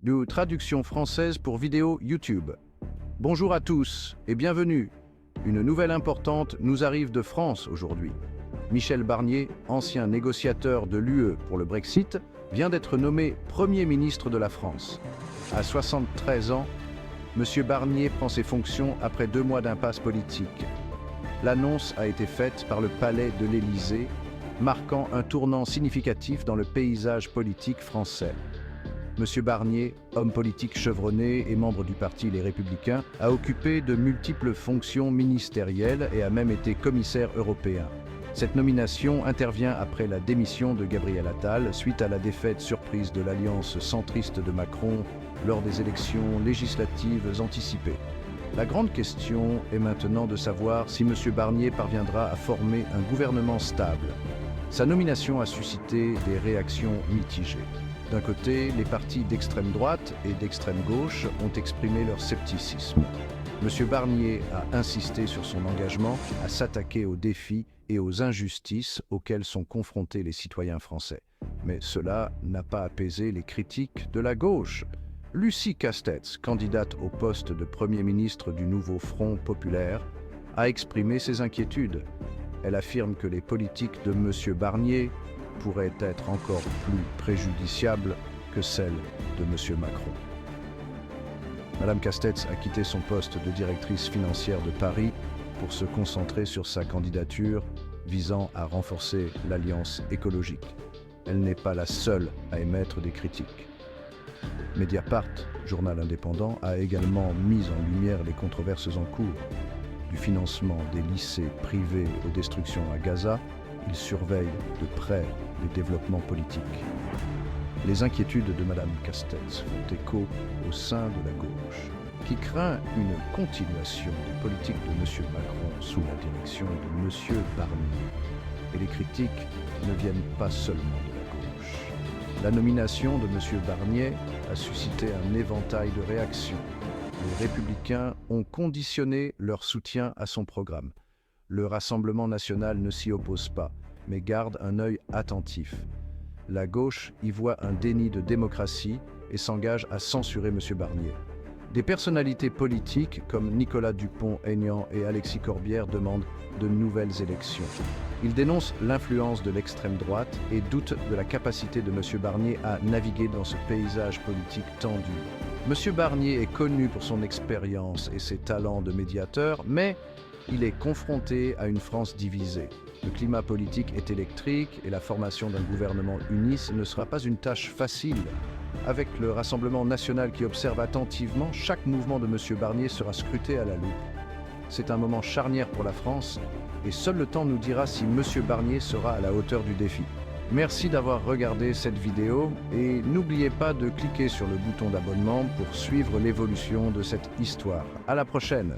de traduction française pour vidéo YouTube. Bonjour à tous et bienvenue. Une nouvelle importante nous arrive de France aujourd'hui. Michel Barnier, ancien négociateur de l'UE pour le Brexit, vient d'être nommé Premier ministre de la France. À 73 ans, M. Barnier prend ses fonctions après 2 mois d'impasse politique. L'annonce a été faite par le palais de l'Élysée, marquant un tournant significatif dans le paysage politique français. M. Barnier, homme politique chevronné et membre du parti Les Républicains, a occupé de multiples fonctions ministérielles et a même été commissaire européen. Cette nomination intervient après la démission de Gabriel Attal suite à la défaite surprise de l'alliance centriste de Macron lors des élections législatives anticipées. La grande question est maintenant de savoir si M. Barnier parviendra à former un gouvernement stable. Sa nomination a suscité des réactions mitigées. D'un côté, les partis d'extrême droite et d'extrême gauche ont exprimé leur scepticisme. M. Barnier a insisté sur son engagement à s'attaquer aux défis et aux injustices auxquelles sont confrontés les citoyens français. Mais cela n'a pas apaisé les critiques de la gauche. Lucie Castets, candidate au poste de Premier ministre du nouveau Front populaire, a exprimé ses inquiétudes. Elle affirme que les politiques de M. Barnier pourraient être encore plus préjudiciables que celles de M. Macron. Mme Castets a quitté son poste de directrice financière de Paris pour se concentrer sur sa candidature visant à renforcer l'alliance écologique. Elle n'est pas la seule à émettre des critiques. Mediapart, journal indépendant, a également mis en lumière les controverses en cours. Du financement des lycées privés aux destructions à Gaza, il surveille de près les développements politiques. Les inquiétudes de Mme Castets font écho au sein de la gauche, qui craint une continuation des politiques de M. Macron sous la direction de M. Barnier. Et les critiques ne viennent pas seulement de la gauche. La nomination de M. Barnier a suscité un éventail de réactions. Les Républicains ont conditionné leur soutien à son programme. Le Rassemblement national ne s'y oppose pas, mais garde un œil attentif. La gauche y voit un déni de démocratie et s'engage à censurer M. Barnier. Des personnalités politiques comme Nicolas Dupont-Aignan et Alexis Corbière demandent de nouvelles élections. Ils dénoncent l'influence de l'extrême droite et doutent de la capacité de M. Barnier à naviguer dans ce paysage politique tendu. M. Barnier est connu pour son expérience et ses talents de médiateur, mais il est confronté à une France divisée. Le climat politique est électrique et la formation d'un gouvernement uni ne sera pas une tâche facile. Avec le Rassemblement national qui observe attentivement, chaque mouvement de M. Barnier sera scruté à la loupe. C'est un moment charnière pour la France et seul le temps nous dira si M. Barnier sera à la hauteur du défi. Merci d'avoir regardé cette vidéo et n'oubliez pas de cliquer sur le bouton d'abonnement pour suivre l'évolution de cette histoire. À la prochaine!